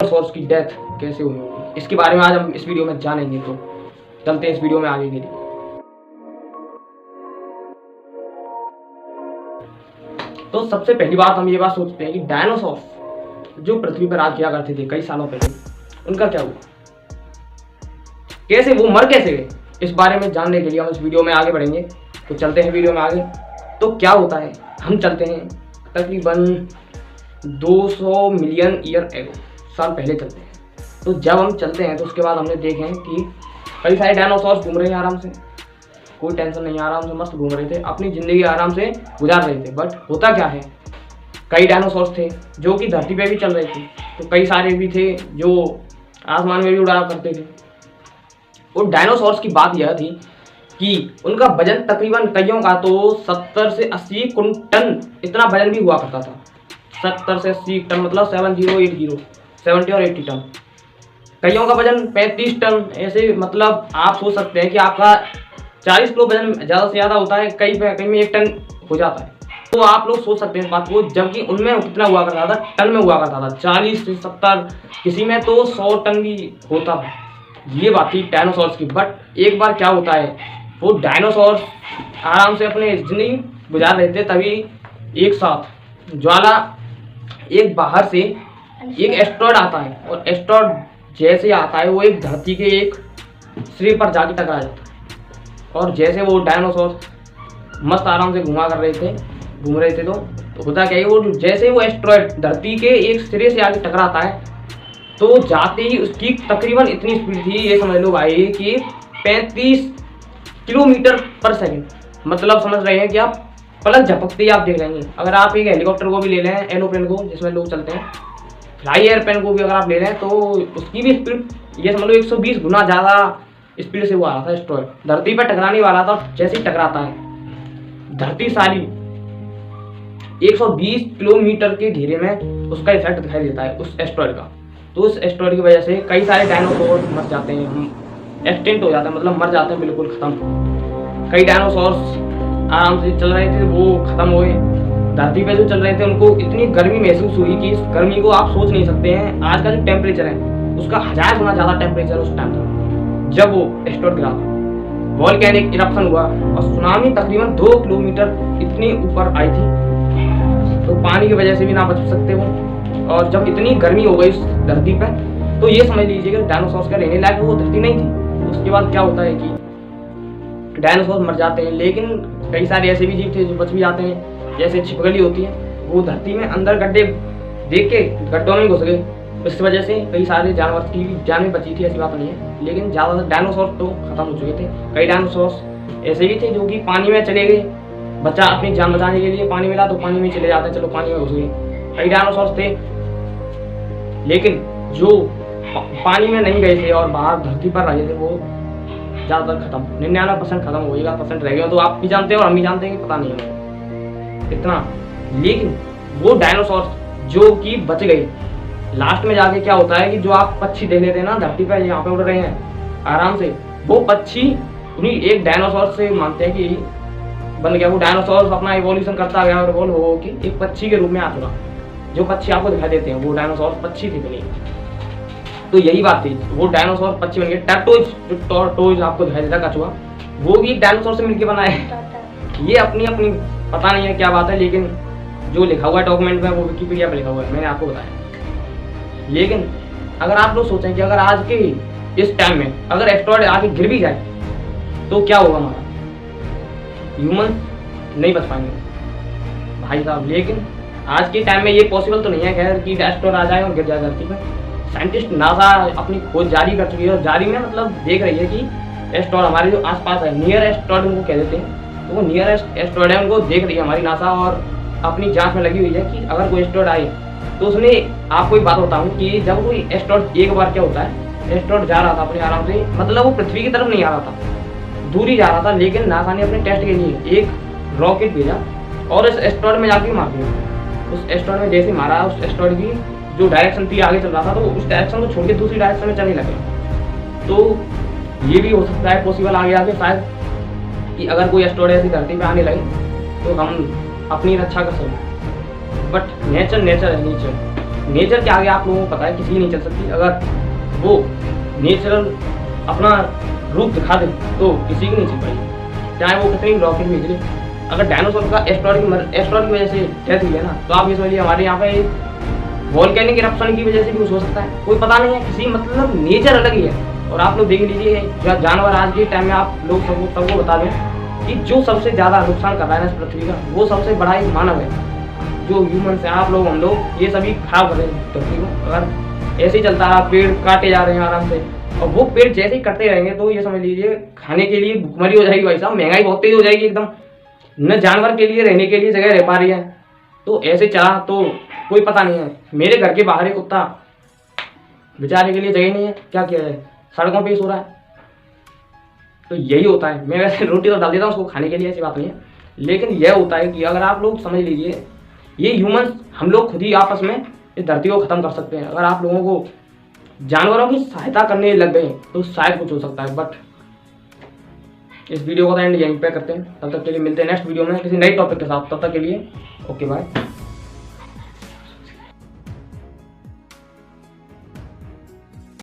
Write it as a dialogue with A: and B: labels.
A: Dinosaurs की death कैसे हुई होगी, इसके बारे में आज हम इस वीडियो में जानेंगे। तो चलते हैं इस वीडियो में आगे के लिए। तो सबसे पहली बात हम ये बात सोचते हैं कि डायनासोर्स जो पृथ्वी पर राज किया करते थे कई सालों पहले, उनका क्या हुआ, कैसे वो मर कैसे गए, इस बारे में जानने के लिए हम इस वीडियो में आगे बढ़ेंगे। तो चलते हैं वीडियो में आगे। तो क्या होता है, हम चलते हैं तकरीबन 200 मिलियन ईयर एगो, साल पहले चलते हैं। तो जब हम चलते हैं तो उसके बाद हमने देखें कि कई सारे डायनासोर्स घूम रहे हैं आराम से, कोई टेंशन नहीं, आराम से मस्त घूम रहे थे, अपनी ज़िंदगी आराम से गुजार रहे थे। बट होता क्या है, कई डायनासोर्स थे जो कि धरती पे भी चल रहे थे, तो कई सारे भी थे जो आसमान में भी उड़ा करते थे। और डायनासोर्स की बात यह थी कि उनका वजन तकरीबन कईयों का तो 70 से 80 टन इतना वजन भी हुआ करता था। 70 से 80 टन मतलब 70 और 80 टन। कईयों का वजन 35 टन, ऐसे मतलब आप सोच सकते हैं कि आपका 40 किलो वजन ज़्यादा से ज़्यादा होता है, कई में 1 टन हो जाता है। तो आप लोग सोच सकते हैं इस बात को, जबकि उनमें कितना हुआ करता था, टन में हुआ करता था, 40 से 70, किसी में तो 100 टन भी होता था। ये बात थी डायनासोर्स की। बट एक बार क्या होता है, वो डायनासोर्स आराम से अपने जिंदगी गुजार रहे थे, तभी एक साथ ज्वाला एक बाहर से एक एस्ट्रॉयड आता है, और एस्ट्रॉयड जैसे आता है वो एक धरती के एक सिरे पर जाके टकरा जाता है। और जैसे वो डायनासोर मस्त आराम से घूम रहे थे तो होता क्या है, वो जैसे वो एस्ट्रॉयड धरती के एक सिरे से आगे टकराता है, तो जाते ही उसकी तकरीबन इतनी स्पीड थी, ये समझ लो भाई कि 35 किलोमीटर पर सेकंड। मतलब समझ रहे हैं कि आप पलक झपकते ही आप देख लेंगे। अगर आप एक हेलीकॉप्टर को भी ले लें, एरोप्लेन को जिसमें लोग चलते हैं, फ्लाई एयरप्लेन को भी अगर आप ले लें, तो उसकी भी स्पीड ये समझ लो 120 गुना ज़्यादा स्पीड से वो आ रहा था एस्ट्रॉयड, धरती पर टकराने वाला था। जैसे ही टकराता है, धरती सारी 120 किलोमीटर के घेरे में उसका इफेक्ट दिखाई देता है उस एस्ट्रॉयड का। तो उस एस्ट्रॉयड की वजह से कई सारे डायनासोर मर जाते हैं, एक्सटिंक्ट हो जाते हैं, मतलब मर जाते हैं, बिल्कुल खत्म। कई डायनासोर्स आराम से चल रहे थे, वो खत्म हुए। धरती पे जो चल रहे थे उनको इतनी गर्मी महसूस हुई कि इस गर्मी को आप सोच नहीं सकते हैं। आज का जो टेम्परेचर है उसका 1000 गुना ज़्यादा टेम्परेचर उस टाइम था जब वो एस्ट्रॉयड गिरा था। वॉल्केनिक इरप्शन हुआ और सुनामी तकरीबन 2 किलोमीटर इतनी ऊपर आई थी, तो पानी की वजह से भी ना बच सकते वो। और जब इतनी गर्मी हो गई इस धरती पे, तो ये समझ लीजिए कि डायनासोर्स का रहने लायक वो धरती नहीं थी। उसके बाद क्या होता है कि डायनासोर मर जाते हैं, लेकिन कई सारे ऐसे भी जीव थे जो बच भी जाते हैं। जैसे छिपकली होती है, वो धरती में अंदर गड्ढे देख के गड्ढों में घुस गए, इस वजह से कई सारे जानवर की जानें बची थी, ऐसी बात नहीं है। लेकिन ज़्यादातर डायनासोर तो खत्म हो चुके थे। कई डायनासोर्स ऐसे भी थे जो कि पानी में चले गए, बच्चा अपनी जान बचाने के लिए पानी मिला तो पानी में चले जाते, चलो पानी में घुस गए। कई डायनासोर्स थे लेकिन जो पानी में नहीं गए थे और बाहर धरती पर रहे थे, वो ज़्यादातर खत्म, 99% खत्म हो गया, % रह गया। तो आप भी जानते हैं और हम भी जानते हैं कि पता नहीं है इतना। लेकिन वो डायनासोर्स जो कि बच गए, लास्ट में जाके क्या होता है कि जो आप पक्षी देख लेते हैं ना धरती पर यहाँ पे उड़ रहे हैं आराम से, वो पक्षी उन्हीं एक डायनासोर से मानते हैं कि बन गया। वो डायनासोर अपना इवोल्यूशन करता गया और इवॉल्व हो कि एक पक्षी के रूप में आ चुका। जो पक्षी आपको दिखाई देते हैं वो डायनासोर पक्षी थे बने। तो यही बात थी, वो डायनासोर पक्षी बन गए। टर्टोइज, जो टॉर्टोइज आपको दिखाई देता कछुआ, वो भी डायनासोर से मिलकर बना है। ये अपनी अपनी पता नहीं है क्या बात है, लेकिन जो लिखा हुआ है डॉक्यूमेंट में वो विकिपीडिया पर लिखा हुआ है, मैंने आपको बताया। लेकिन अगर आप लोग सोचें कि अगर आज के इस टाइम में अगर एस्ट्रॉयड आके गिर भी जाए तो क्या होगा, हमारा ह्यूमन नहीं बच पाएंगे भाई साहब। लेकिन आज के टाइम में ये पॉसिबल तो नहीं है खैर कि एस्ट्रॉयड आ जाए और गिर जाए धरती पर। साइंटिस्ट नासा अपनी खोज जारी कर चुकी है, और जारी में मतलब देख रही है कि एस्ट्रॉयड हमारे जो आसपास है, नियर एस्ट्रॉयड उनको कह देते हैं, तो वो नियर एस्ट्रॉयड है, उनको देख रही है हमारी नासा, और अपनी जांच में लगी हुई है कि अगर कोई एस्ट्रॉयड आए तो उसने, आपको एक बात बताऊं कि जब कोई एस्ट्रॉयड एक बार क्या होता है, एस्ट्रॉयड जा रहा था अपने आराम से, मतलब वो पृथ्वी की तरफ नहीं आ रहा था, दूर ही जा रहा था, लेकिन नासा ने अपने टेस्ट के लिए एक रॉकेट भेजा और इस एस्ट्रॉयड में जाके मार दिया। उस एस्ट्रॉयड में जैसे मारा, उस एस्ट्रॉयड की जो डायरेक्शन थी आगे चल रहा था, तो उस डायरेक्शन को छोड़ के दूसरी डायरेक्शन में चलने लगे। तो ये भी हो सकता है पॉसिबल आगे आके शायद कि अगर कोई एस्ट्रॉयड ऐसी धरती पे आने लगे तो हम अपनी रक्षा कर सकें। बट नेचर है, नेचर नेचर के आगे आप लोगों को पता है किसी की नहीं चल सकती। अगर वो नेचुरल अपना रूप दिखा दे तो किसी की नहीं चल पाएगी, चाहे वो कितनी रॉकेट भेज ले। अगर डायनासोर का एस्ट्रॉइड की वजह से डेथ हुई है ना, तो आप ये समझिए हमारे यहाँ पे वोल्केनिक इरप्शन की वजह से भी कुछ हो सकता है, कोई पता नहीं है। किसी मतलब नेचर अलग ही है। और आप लोग देख लीजिए जानवर आज के टाइम में आप लोग सबको बता दें कि जो सबसे ज़्यादा नुकसान कर रहा है ना इस पृथ्वी का, वो सबसे बड़ा एक मानव है। जो ह्यूमन्स हैं, आप लोग, हम लोग, ये सभी खराब कर रहे हैं पृथ्वी को। अगर ऐसे ही चलता रहा, पेड़ काटे जा रहे हैं आराम से, और वो पेड़ जैसे ही कटते रहेंगे तो ये समझ लीजिए खाने के लिए भुखमरी हो जाएगी भाई साहब, महंगाई बहुत तेज हो जाएगी एकदम। न जानवर के लिए रहने के लिए जगह रह पा रही है। तो ऐसे चला तो कोई पता नहीं है। मेरे घर के बाहर एक कुत्ता, बेचारे के लिए जगह नहीं है, क्या किया जाए, सड़कों पे सो रहा है। तो यही होता है। मैं वैसे रोटी तो डाल देता हूँ उसको खाने के लिए, ऐसी बात नहीं है, लेकिन यह होता है कि अगर आप लोग समझ लीजिए, ये ह्यूमंस हम लोग खुद ही आपस में इस धरती को खत्म कर सकते हैं। अगर आप लोगों को जानवरों की सहायता करने लग गए तो शायद कुछ हो सकता है। बट इस वीडियो को तो एंड यहीं पे करते हैं। तब तक के लिए मिलते हैं नेक्स्ट वीडियो में किसी नई टॉपिक के साथ। तब तक के लिए ओके बाय।